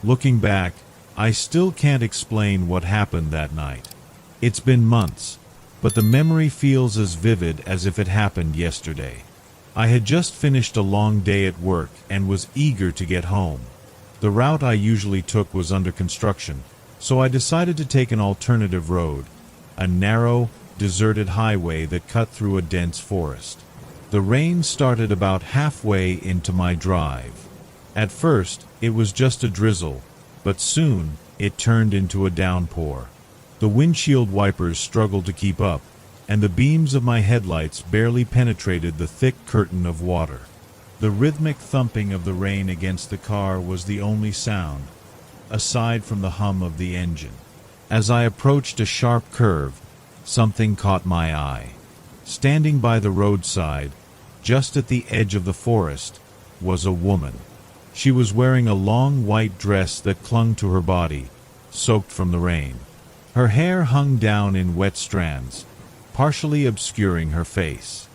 Looking back, I still can't explain what happened that night. It's been months, but the memory feels as vivid as if it happened yesterday. I had just finished a long day at work and was eager to get home. The route I usually took was under construction, so I decided to take an alternative road, a narrow, deserted highway that cut through a dense forest. The rain started about halfway into my drive. At first, it was just a drizzle, but soon it turned into a downpour. The windshield wipers struggled to keep up, and the beams of my headlights barely penetrated the thick curtain of water. The rhythmic thumping of the rain against the car was the only sound, aside from the hum of the engine. As I approached a sharp curve, something caught my eye. Standing by the roadside, just at the edge of the forest, was a woman. She was wearing a long white dress that clung to her body, soaked from the rain. Her hair hung down in wet strands, partially obscuring her face.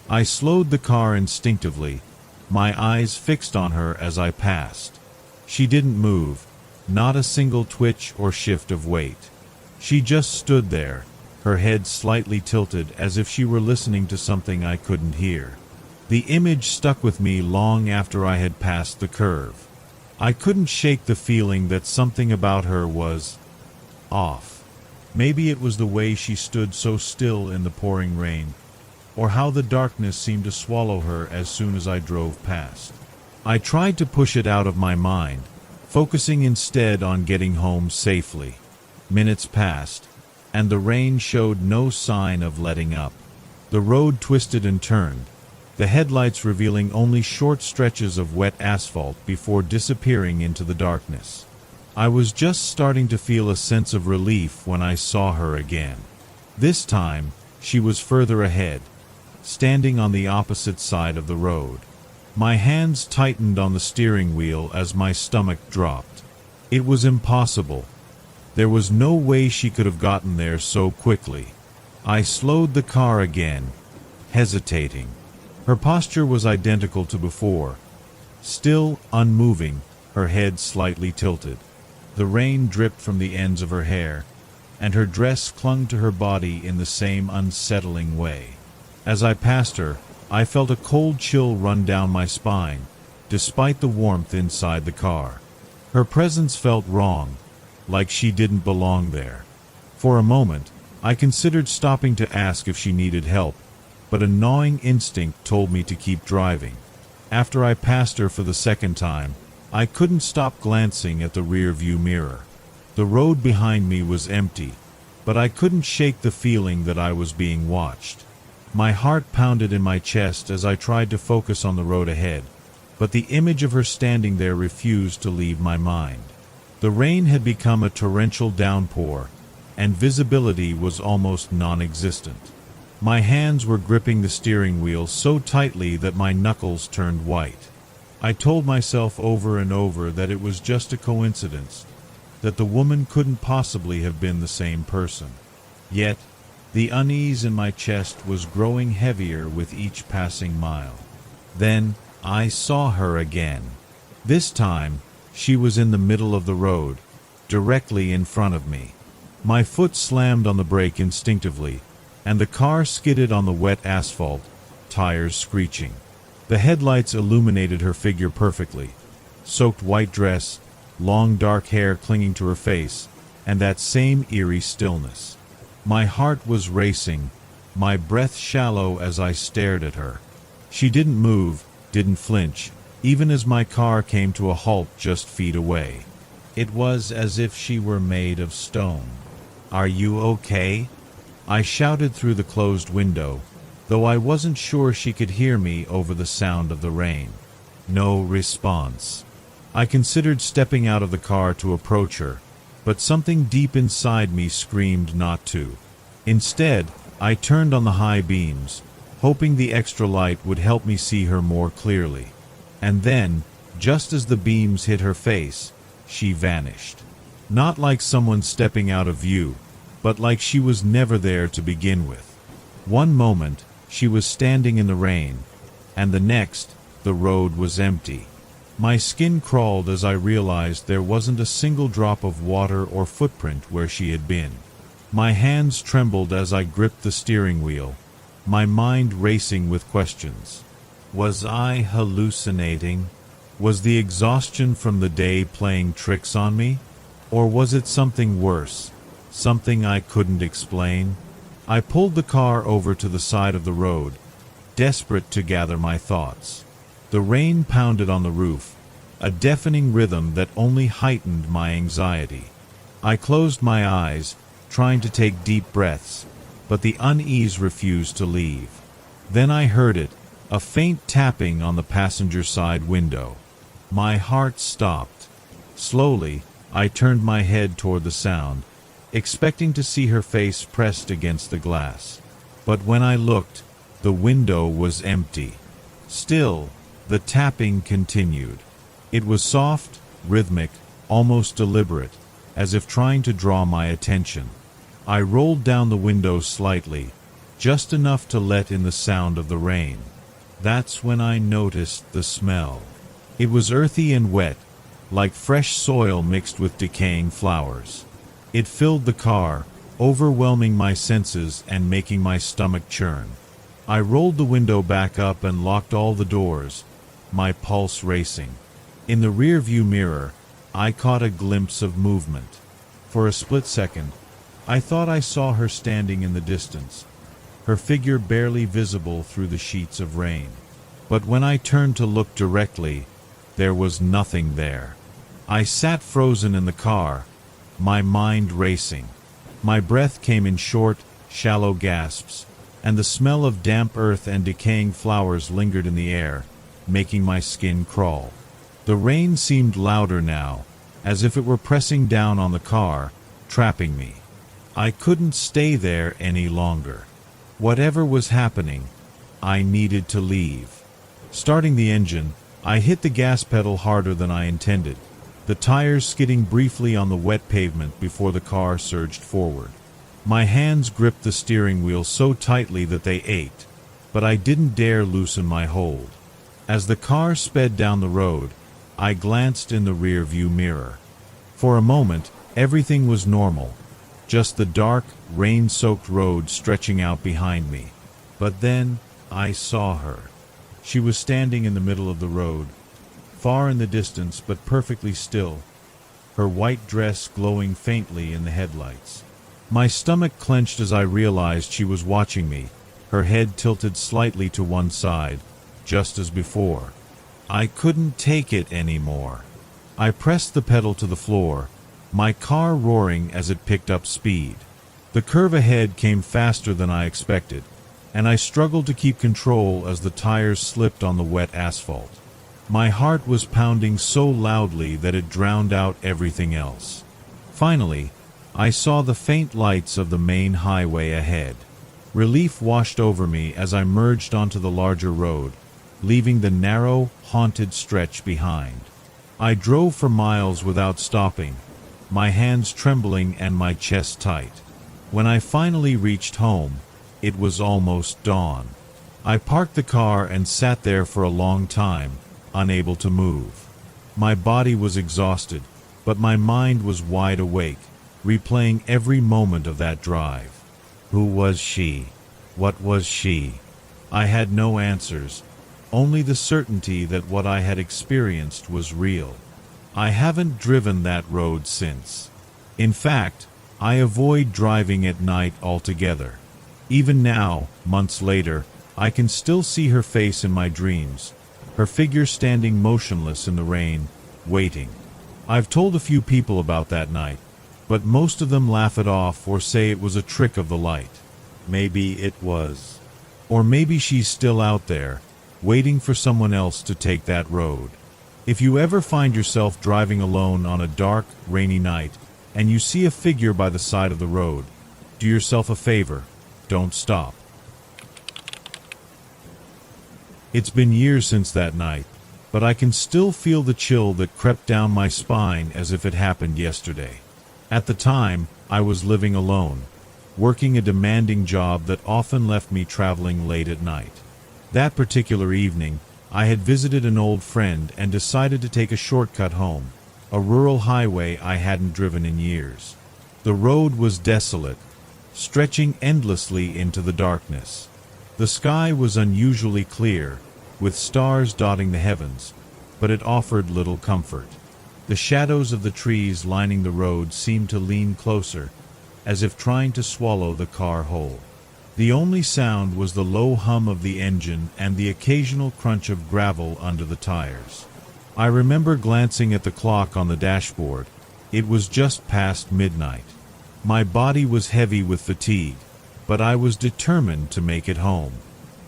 I slowed the car instinctively, my eyes fixed on her as I passed. She didn't move, not a single twitch or shift of weight. She just stood there, her head slightly tilted as if she were listening to something I couldn't hear. The image stuck with me long after I had passed the curve. I couldn't shake the feeling that something about her was off. Maybe it was the way she stood so still in the pouring rain, or how the darkness seemed to swallow her as soon as I drove past. I tried to push it out of my mind, focusing instead on getting home safely. Minutes passed, and the rain showed no sign of letting up. The road twisted and turned, the headlights revealing only short stretches of wet asphalt before disappearing into the darkness. I was just starting to feel a sense of relief when I saw her again. This time, she was further ahead, standing on the opposite side of the road. My hands tightened on the steering wheel as my stomach dropped. It was impossible. There was no way she could have gotten there so quickly. I slowed the car again, hesitating. Her posture was identical to before, still unmoving, her head slightly tilted. The rain dripped from the ends of her hair, and her dress clung to her body in the same unsettling way. As I passed her, I felt a cold chill run down my spine, despite the warmth inside the car. Her presence felt wrong, like she didn't belong there. For a moment, I considered stopping to ask if she needed help, but a gnawing instinct told me to keep driving. After I passed her for the second time, I couldn't stop glancing at the rear-view mirror. The road behind me was empty, but I couldn't shake the feeling that I was being watched. My heart pounded in my chest as I tried to focus on the road ahead, but the image of her standing there refused to leave my mind. The rain had become a torrential downpour, and visibility was almost non-existent. My hands were gripping the steering wheel so tightly that my knuckles turned white. I told myself over and over that it was just a coincidence, that the woman couldn't possibly have been the same person. Yet, the unease in my chest was growing heavier with each passing mile. Then, I saw her again. This time, she was in the middle of the road, directly in front of me. My foot slammed on the brake instinctively, and the car skidded on the wet asphalt, tires screeching. The headlights illuminated her figure perfectly. Soaked white dress, long dark hair clinging to her face, and that same eerie stillness. My heart was racing, my breath shallow as I stared at her. She didn't move, didn't flinch, even as my car came to a halt just feet away. It was as if she were made of stone. "Are you okay?" I shouted through the closed window, though I wasn't sure she could hear me over the sound of the rain. No response. I considered stepping out of the car to approach her, but something deep inside me screamed not to. Instead, I turned on the high beams, hoping the extra light would help me see her more clearly. And then, just as the beams hit her face, she vanished. Not like someone stepping out of view, but like she was never there to begin with. One moment, she was standing in the rain, and the next, the road was empty. My skin crawled as I realized there wasn't a single drop of water or footprint where she had been. My hands trembled as I gripped the steering wheel, my mind racing with questions. Was I hallucinating? Was the exhaustion from the day playing tricks on me? Or was it something worse, something I couldn't explain? I pulled the car over to the side of the road, desperate to gather my thoughts. The rain pounded on the roof, a deafening rhythm that only heightened my anxiety. I closed my eyes, trying to take deep breaths, but the unease refused to leave. Then I heard it, a faint tapping on the passenger side window. My heart stopped. Slowly, I turned my head toward the sound, expecting to see her face pressed against the glass. But when I looked, the window was empty. Still, the tapping continued. It was soft, rhythmic, almost deliberate, as if trying to draw my attention. I rolled down the window slightly, just enough to let in the sound of the rain. That's when I noticed the smell. It was earthy and wet, like fresh soil mixed with decaying flowers. It filled the car, overwhelming my senses and making my stomach churn. I rolled the window back up and locked all the doors, my pulse racing. In the rear-view mirror, I caught a glimpse of movement. For a split second, I thought I saw her standing in the distance, her figure barely visible through the sheets of rain. But when I turned to look directly, there was nothing there. I sat frozen in the car, my mind racing. My breath came in short, shallow gasps, and the smell of damp earth and decaying flowers lingered in the air, making my skin crawl. The rain seemed louder now, as if it were pressing down on the car, trapping me. I couldn't stay there any longer. Whatever was happening, I needed to leave. Starting the engine, I hit the gas pedal harder than I intended, the tires skidding briefly on the wet pavement before the car surged forward. My hands gripped the steering wheel so tightly that they ached, but I didn't dare loosen my hold. As the car sped down the road, I glanced in the rear-view mirror. For a moment, everything was normal, just the dark, rain-soaked road stretching out behind me. But then, I saw her. She was standing in the middle of the road, far in the distance but perfectly still, her white dress glowing faintly in the headlights. My stomach clenched as I realized she was watching me, her head tilted slightly to one side, just as before. I couldn't take it anymore. I pressed the pedal to the floor, my car roaring as it picked up speed. The curve ahead came faster than I expected, and I struggled to keep control as the tires slipped on the wet asphalt. My heart was pounding so loudly that it drowned out everything else. Finally, I saw the faint lights of the main highway ahead. Relief washed over me as I merged onto the larger road, leaving the narrow, haunted stretch behind. I drove for miles without stopping, my hands trembling and my chest tight. When I finally reached home, it was almost dawn. I parked the car and sat there for a long time, unable to move. My body was exhausted, but my mind was wide awake, replaying every moment of that drive. Who was she? What was she? I had no answers, only the certainty that what I had experienced was real. I haven't driven that road since. In fact, I avoid driving at night altogether. Even now, months later, I can still see her face in my dreams, her figure standing motionless in the rain, waiting. I've told a few people about that night, but most of them laugh it off or say it was a trick of the light. Maybe it was. Or maybe she's still out there, waiting for someone else to take that road. If you ever find yourself driving alone on a dark, rainy night, and you see a figure by the side of the road, do yourself a favor, don't stop. It's been years since that night, but I can still feel the chill that crept down my spine as if it happened yesterday. At the time, I was living alone, working a demanding job that often left me traveling late at night. That particular evening, I had visited an old friend and decided to take a shortcut home, a rural highway I hadn't driven in years. The road was desolate, stretching endlessly into the darkness. The sky was unusually clear, with stars dotting the heavens, but it offered little comfort. The shadows of the trees lining the road seemed to lean closer, as if trying to swallow the car whole. The only sound was the low hum of the engine and the occasional crunch of gravel under the tires. I remember glancing at the clock on the dashboard. It was just past midnight. My body was heavy with fatigue, but I was determined to make it home.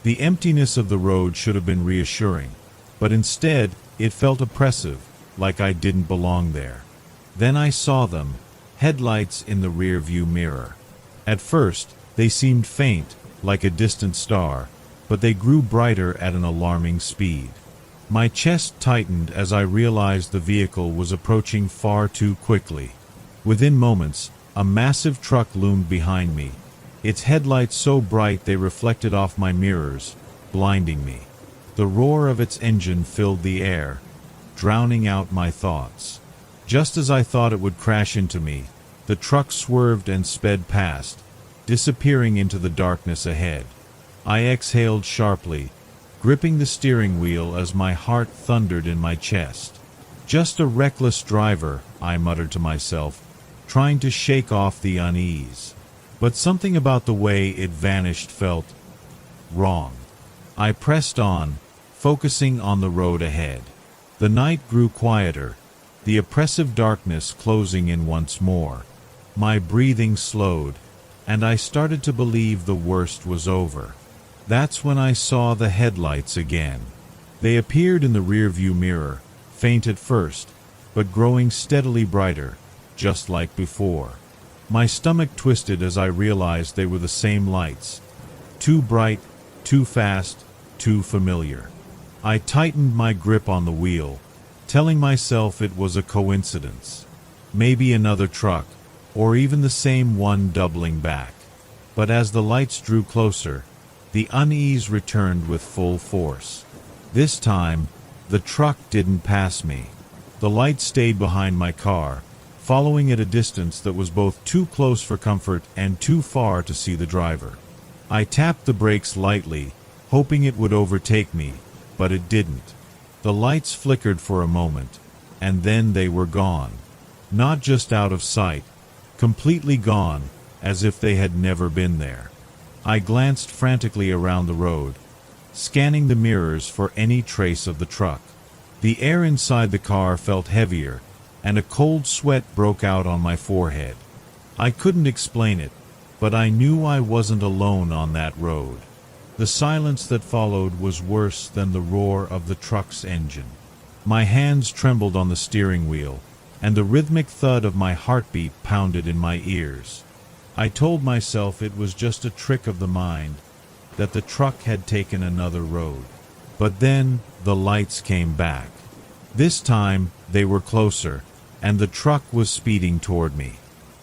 The emptiness of the road should have been reassuring, but instead it felt oppressive, like I didn't belong there. Then I saw them, headlights in the rear-view mirror. At first, they seemed faint, like a distant star, but they grew brighter at an alarming speed. My chest tightened as I realized the vehicle was approaching far too quickly. Within moments, a massive truck loomed behind me, its headlights so bright they reflected off my mirrors, blinding me. The roar of its engine filled the air, drowning out my thoughts. Just as I thought it would crash into me, the truck swerved and sped past, disappearing into the darkness ahead. I exhaled sharply, gripping the steering wheel as my heart thundered in my chest. Just a reckless driver, I muttered to myself, trying to shake off the unease. But something about the way it vanished felt wrong. I pressed on, focusing on the road ahead. The night grew quieter, the oppressive darkness closing in once more. My breathing slowed, and I started to believe the worst was over. That's when I saw the headlights again. They appeared in the rearview mirror, faint at first, but growing steadily brighter, just like before. My stomach twisted as I realized they were the same lights. Too bright, too fast, too familiar. I tightened my grip on the wheel, telling myself it was a coincidence. Maybe another truck, or even the same one doubling back. But as the lights drew closer, the unease returned with full force. This time, the truck didn't pass me. The light stayed behind my car, following at a distance that was both too close for comfort and too far to see the driver. I tapped the brakes lightly, hoping it would overtake me, but it didn't. The lights flickered for a moment, and then they were gone. Not just out of sight, completely gone, as if they had never been there. I glanced frantically around the road, scanning the mirrors for any trace of the truck. The air inside the car felt heavier, and a cold sweat broke out on my forehead. I couldn't explain it, but I knew I wasn't alone on that road. The silence that followed was worse than the roar of the truck's engine. My hands trembled on the steering wheel, and the rhythmic thud of my heartbeat pounded in my ears. I told myself it was just a trick of the mind, that the truck had taken another road. But then the lights came back. This time they were closer, and the truck was speeding toward me.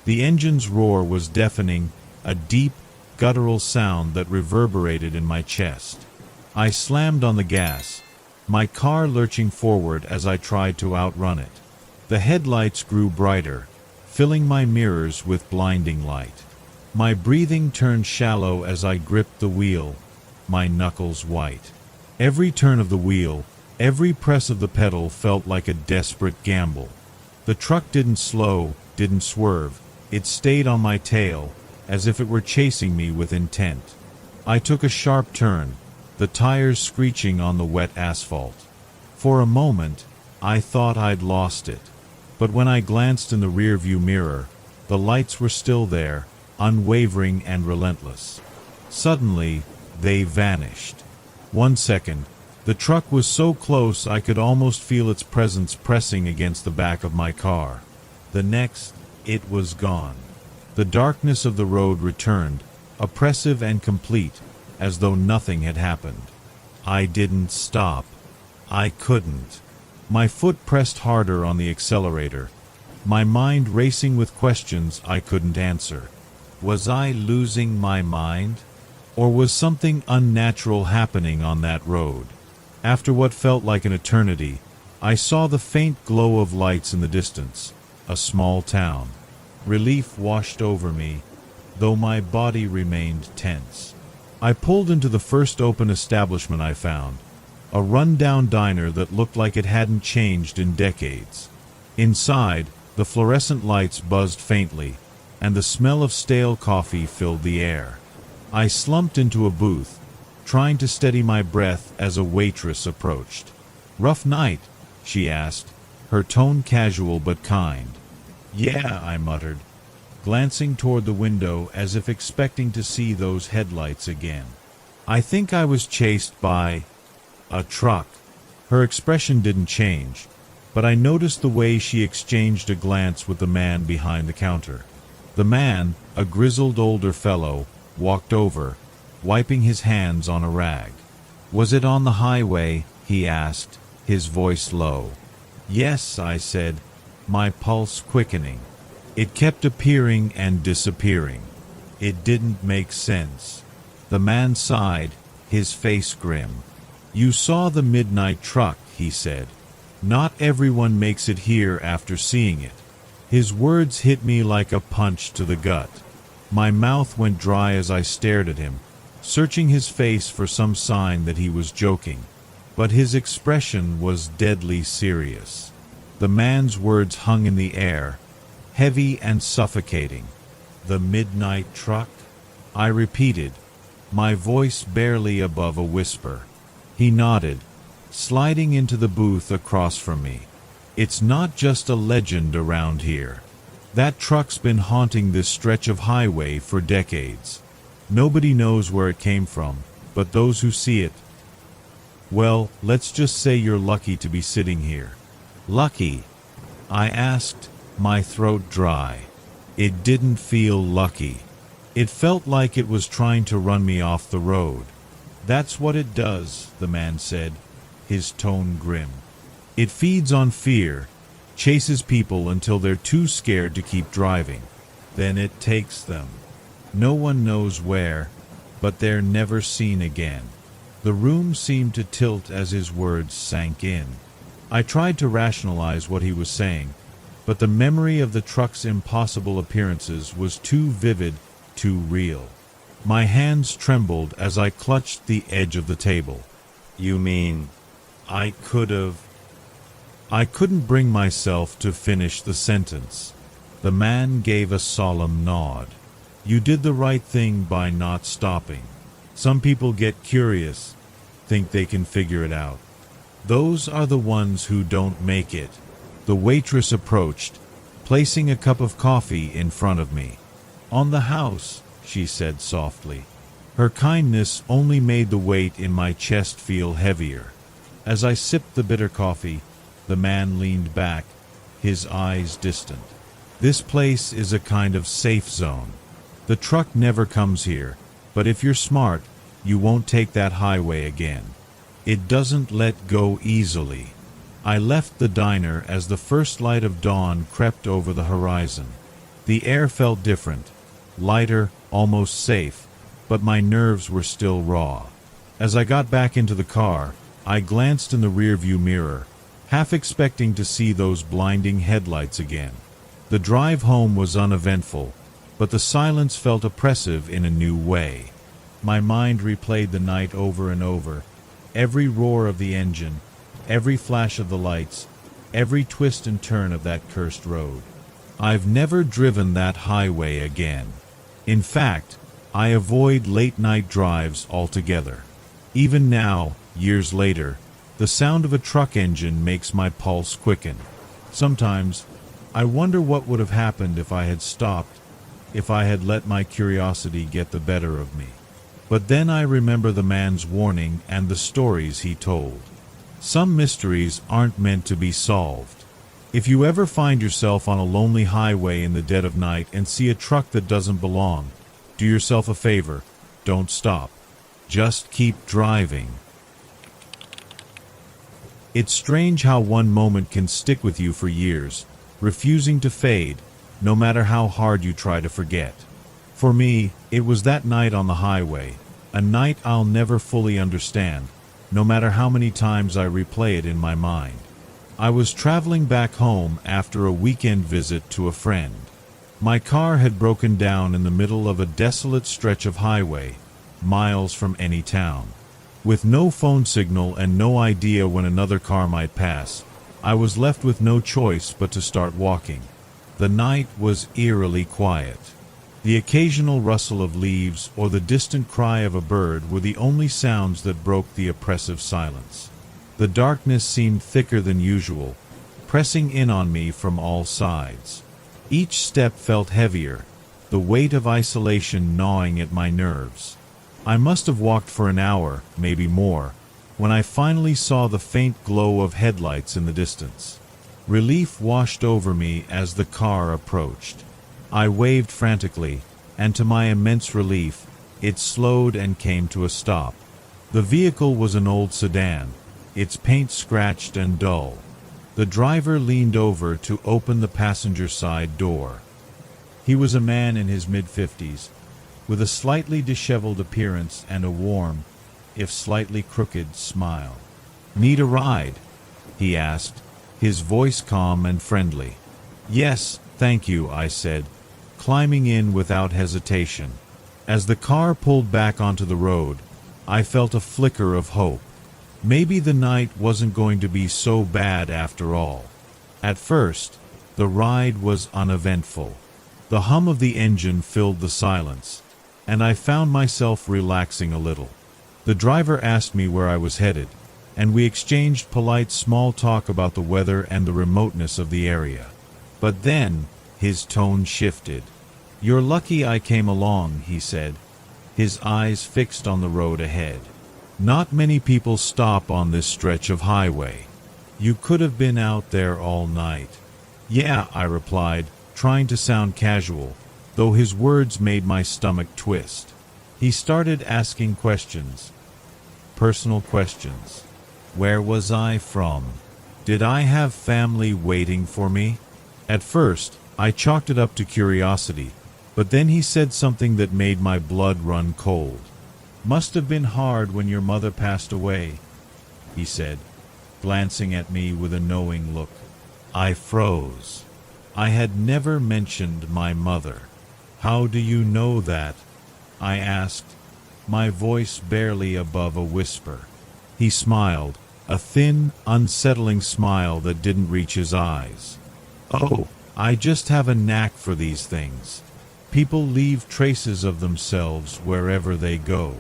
The engine's roar was deafening, a deep, guttural sound that reverberated in my chest. I slammed on the gas, my car lurching forward as I tried to outrun it. The headlights grew brighter, filling my mirrors with blinding light. My breathing turned shallow as I gripped the wheel, my knuckles white. Every turn of the wheel, every press of the pedal felt like a desperate gamble. The truck didn't slow, didn't swerve. It stayed on my tail, as if it were chasing me with intent. I took a sharp turn, the tires screeching on the wet asphalt. For a moment, I thought I'd lost it. But when I glanced in the rearview mirror, the lights were still there, unwavering and relentless. Suddenly, they vanished. 1 second, the truck was so close I could almost feel its presence pressing against the back of my car. The next, it was gone. The darkness of the road returned, oppressive and complete, as though nothing had happened. I didn't stop. I couldn't. My foot pressed harder on the accelerator, my mind racing with questions I couldn't answer. Was I losing my mind? Or was something unnatural happening on that road? After what felt like an eternity, I saw the faint glow of lights in the distance, a small town. Relief washed over me, though my body remained tense. I pulled into the first open establishment I found, a run-down diner that looked like it hadn't changed in decades. Inside, the fluorescent lights buzzed faintly, and the smell of stale coffee filled the air. I slumped into a booth, trying to steady my breath as a waitress approached. "Rough night?" she asked, her tone casual but kind. "Yeah," I muttered, glancing toward the window as if expecting to see those headlights again. "I think I was chased by a truck." Her expression didn't change, but I noticed the way she exchanged a glance with the man behind the counter. The man, a grizzled older fellow, walked over, wiping his hands on a rag. "Was it on the highway?" he asked, his voice low. "Yes," I said, my pulse quickening. It kept appearing and disappearing. It didn't make sense. The man sighed, his face grim. "You saw the midnight truck," he said. "Not everyone makes it here after seeing it." His words hit me like a punch to the gut. My mouth went dry as I stared at him, searching his face for some sign that he was joking. But his expression was deadly serious. The man's words hung in the air, heavy and suffocating. "The midnight truck?" I repeated, my voice barely above a whisper. He nodded, sliding into the booth across from me. "It's not just a legend around here. That truck's been haunting this stretch of highway for decades. Nobody knows where it came from, but those who see it, well, let's just say you're lucky to be sitting here." "Lucky?" I asked, my throat dry. It didn't feel lucky. It felt like it was trying to run me off the road. "That's what it does," the man said, his tone grim. "It feeds on fear, chases people until they're too scared to keep driving. Then it takes them. No one knows where, but they're never seen again." The room seemed to tilt as his words sank in. I tried to rationalize what he was saying, but the memory of the truck's impossible appearances was too vivid, too real. My hands trembled as I clutched the edge of the table. "You mean, I couldn't bring myself to finish the sentence. The man gave a solemn nod. "You did the right thing by not stopping. Some people get curious, think they can figure it out. Those are the ones who don't make it." The waitress approached, placing a cup of coffee in front of me. "On the house," she said softly. Her kindness only made the weight in my chest feel heavier. As I sipped the bitter coffee, the man leaned back, his eyes distant. "This place is a kind of safe zone. The truck never comes here, but if you're smart, you won't take that highway again. It doesn't let go easily." I left the diner as the first light of dawn crept over the horizon. The air felt different, lighter, almost safe, but my nerves were still raw. As I got back into the car, I glanced in the rearview mirror, half expecting to see those blinding headlights again. The drive home was uneventful, but the silence felt oppressive in a new way. My mind replayed the night over and over, every roar of the engine, every flash of the lights, every twist and turn of that cursed road. I've never driven that highway again. In fact, I avoid late-night drives altogether. Even now, years later, the sound of a truck engine makes my pulse quicken. Sometimes, I wonder what would have happened if I had stopped, if I had let my curiosity get the better of me. But then I remember the man's warning and the stories he told. Some mysteries aren't meant to be solved. If you ever find yourself on a lonely highway in the dead of night and see a truck that doesn't belong, do yourself a favor, don't stop. Just keep driving. It's strange how one moment can stick with you for years, refusing to fade, no matter how hard you try to forget. For me, it was that night on the highway, a night I'll never fully understand, no matter how many times I replay it in my mind. I was traveling back home after a weekend visit to a friend. My car had broken down in the middle of a desolate stretch of highway, miles from any town. With no phone signal and no idea when another car might pass, I was left with no choice but to start walking. The night was eerily quiet. The occasional rustle of leaves or the distant cry of a bird were the only sounds that broke the oppressive silence. The darkness seemed thicker than usual, pressing in on me from all sides. Each step felt heavier, the weight of isolation gnawing at my nerves. I must have walked for an hour, maybe more, when I finally saw the faint glow of headlights in the distance. Relief washed over me as the car approached. I waved frantically, and to my immense relief, it slowed and came to a stop. The vehicle was an old sedan, its paint scratched and dull. The driver leaned over to open the passenger side door. He was a man in his mid-50s, with a slightly disheveled appearance and a warm, if slightly crooked, smile. "Need a ride?" he asked, his voice calm and friendly. "Yes, thank you," I said, climbing in without hesitation. As the car pulled back onto the road, I felt a flicker of hope. Maybe the night wasn't going to be so bad after all. At first, the ride was uneventful. The hum of the engine filled the silence, and I found myself relaxing a little. The driver asked me where I was headed, and we exchanged polite small talk about the weather and the remoteness of the area. But then, his tone shifted. "You're lucky I came along," he said, his eyes fixed on the road ahead. "Not many people stop on this stretch of highway. You could have been out there all night." "Yeah," I replied, trying to sound casual, though his words made my stomach twist. He started asking questions. Personal questions. Where was I from? Did I have family waiting for me? At first, I chalked it up to curiosity, but then he said something that made my blood run cold. "Must have been hard when your mother passed away," he said, glancing at me with a knowing look. I froze. I had never mentioned my mother. "How do you know that?" I asked, my voice barely above a whisper. He smiled, a thin, unsettling smile that didn't reach his eyes. "Oh, I just have a knack for these things. People leave traces of themselves wherever they go."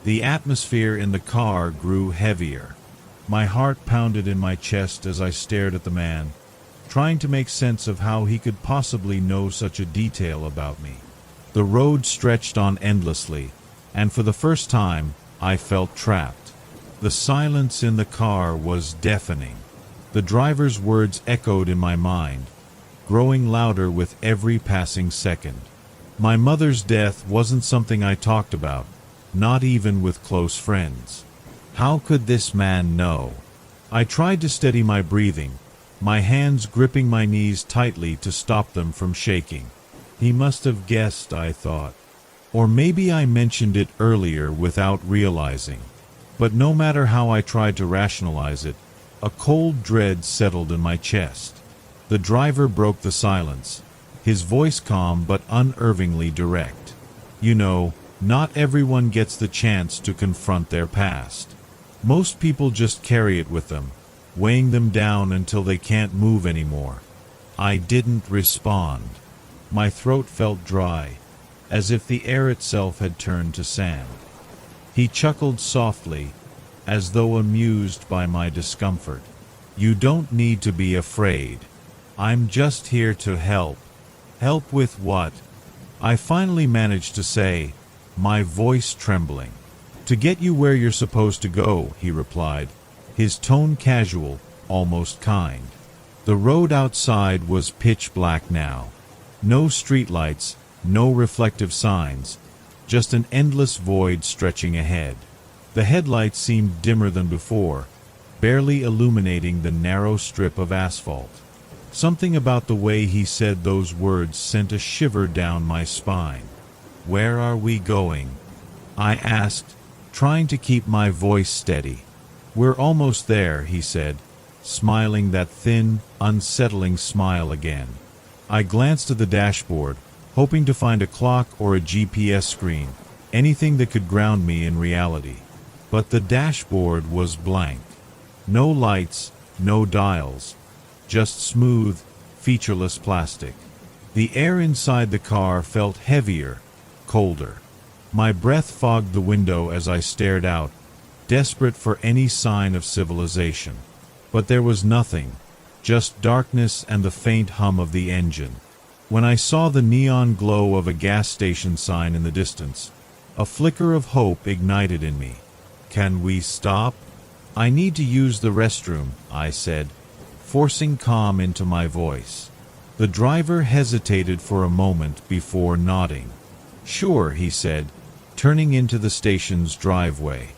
The atmosphere in the car grew heavier. My heart pounded in my chest as I stared at the man, trying to make sense of how he could possibly know such a detail about me. The road stretched on endlessly, and for the first time, I felt trapped. The silence in the car was deafening. The driver's words echoed in my mind, growing louder with every passing second. My mother's death wasn't something I talked about, not even with close friends. How could this man know? I tried to steady my breathing, my hands gripping my knees tightly to stop them from shaking. He must have guessed, I thought. Or maybe I mentioned it earlier without realizing. But no matter how I tried to rationalize it, a cold dread settled in my chest. The driver broke the silence, his voice calm but unervingly direct. "You know, not everyone gets the chance to confront their past. Most people just carry it with them, weighing them down until they can't move anymore." I didn't respond. My throat felt dry, as if the air itself had turned to sand. He chuckled softly, as though amused by my discomfort. "You don't need to be afraid. I'm just here to help." "Help with what?" I finally managed to say, my voice trembling. "To get you where you're supposed to go," he replied, his tone casual, almost kind. The road outside was pitch black now. No streetlights, no reflective signs, just an endless void stretching ahead. The headlights seemed dimmer than before, barely illuminating the narrow strip of asphalt. Something about the way he said those words sent a shiver down my spine. "Where are we going?" I asked, trying to keep my voice steady. "We're almost there," he said, smiling that thin, unsettling smile again. I glanced at the dashboard, hoping to find a clock or a GPS screen, anything that could ground me in reality. But the dashboard was blank. No lights, no dials, just smooth, featureless plastic. The air inside the car felt heavier, colder. My breath fogged the window as I stared out, desperate for any sign of civilization. But there was nothing, just darkness and the faint hum of the engine. When I saw the neon glow of a gas station sign in the distance, a flicker of hope ignited in me. "Can we stop?" "I need to use the restroom," I said, forcing calm into my voice. The driver hesitated for a moment before nodding. "Sure," he said, turning into the station's driveway.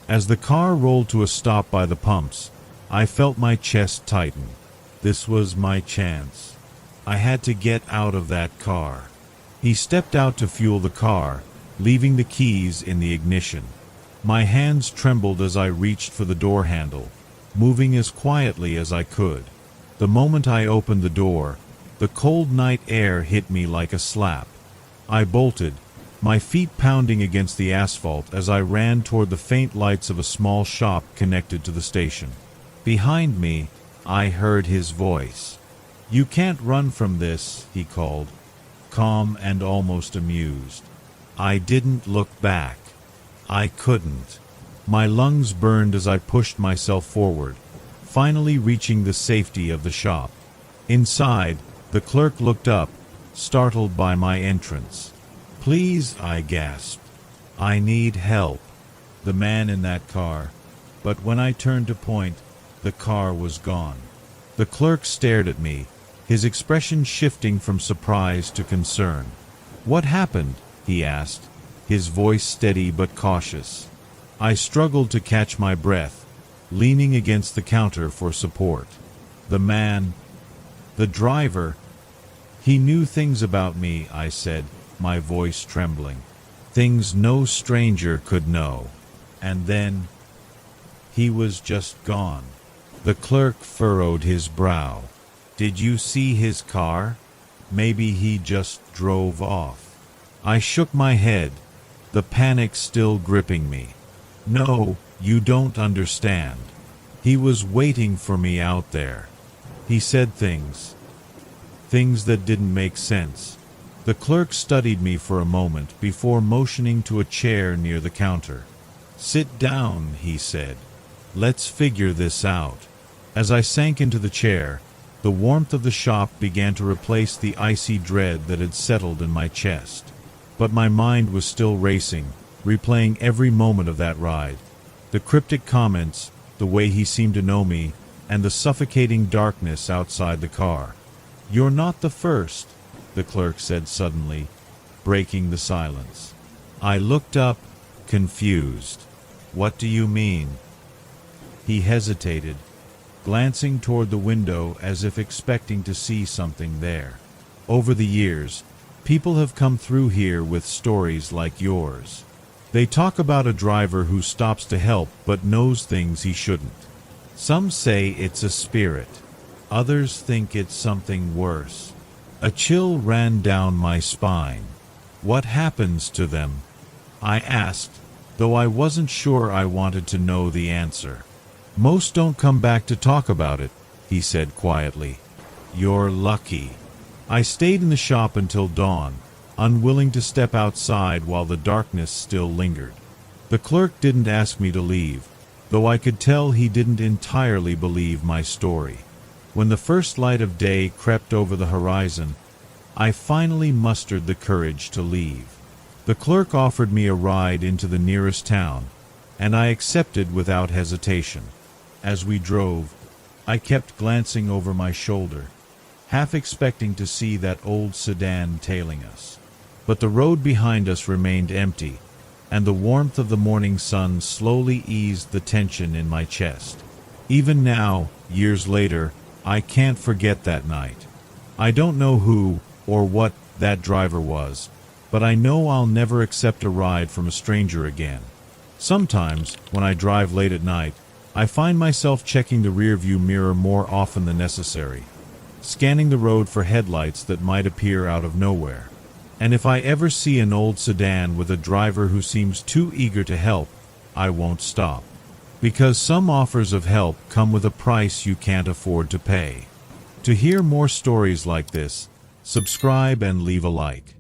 As the car rolled to a stop by the pumps, I felt my chest tighten. This was my chance. I had to get out of that car. He stepped out to fuel the car, leaving the keys in the ignition. My hands trembled as I reached for the door handle, moving as quietly as I could. The moment I opened the door, the cold night air hit me like a slap. I bolted, my feet pounding against the asphalt as I ran toward the faint lights of a small shop connected to the station. Behind me, I heard his voice. "You can't run from this," he called, calm and almost amused. I didn't look back. I couldn't. My lungs burned as I pushed myself forward, finally reaching the safety of the shop. Inside, the clerk looked up, startled by my entrance. "Please," I gasped. "I need help." The man in that car. But when I turned to point, the car was gone. The clerk stared at me, his expression shifting from surprise to concern. "What happened?" he asked, his voice steady but cautious. I struggled to catch my breath, leaning against the counter for support. The man, the driver, he knew things about me, I said, my voice trembling. Things no stranger could know. And then, he was just gone. The clerk furrowed his brow. "Did you see his car? Maybe he just drove off." I shook my head, the panic still gripping me. "No, you don't understand. He was waiting for me out there." He said things that didn't make sense. The clerk studied me for a moment before motioning to a chair near the counter. "Sit down," he said. "Let's figure this out." As I sank into the chair, the warmth of the shop began to replace the icy dread that had settled in my chest. But my mind was still racing, replaying every moment of that ride. The cryptic comments, the way he seemed to know me, and the suffocating darkness outside the car. "You're not the first," the clerk said suddenly, breaking the silence. I looked up, confused. "What do you mean?" He hesitated, glancing toward the window as if expecting to see something there. "Over the years, people have come through here with stories like yours. They talk about a driver who stops to help but knows things he shouldn't. Some say it's a spirit. Others think it's something worse." A chill ran down my spine. "What happens to them?" I asked, though I wasn't sure I wanted to know the answer. "Most don't come back to talk about it," he said quietly. "You're lucky." I stayed in the shop until dawn, unwilling to step outside while the darkness still lingered. The clerk didn't ask me to leave, though I could tell he didn't entirely believe my story. When the first light of day crept over the horizon, I finally mustered the courage to leave. The clerk offered me a ride into the nearest town, and I accepted without hesitation. As we drove, I kept glancing over my shoulder, half expecting to see that old sedan tailing us. But the road behind us remained empty, and the warmth of the morning sun slowly eased the tension in my chest. Even now, years later, I can't forget that night. I don't know who or what that driver was, but I know I'll never accept a ride from a stranger again. Sometimes, when I drive late at night, I find myself checking the rearview mirror more often than necessary, scanning the road for headlights that might appear out of nowhere. And if I ever see an old sedan with a driver who seems too eager to help, I won't stop. Because some offers of help come with a price you can't afford to pay. To hear more stories like this, subscribe and leave a like.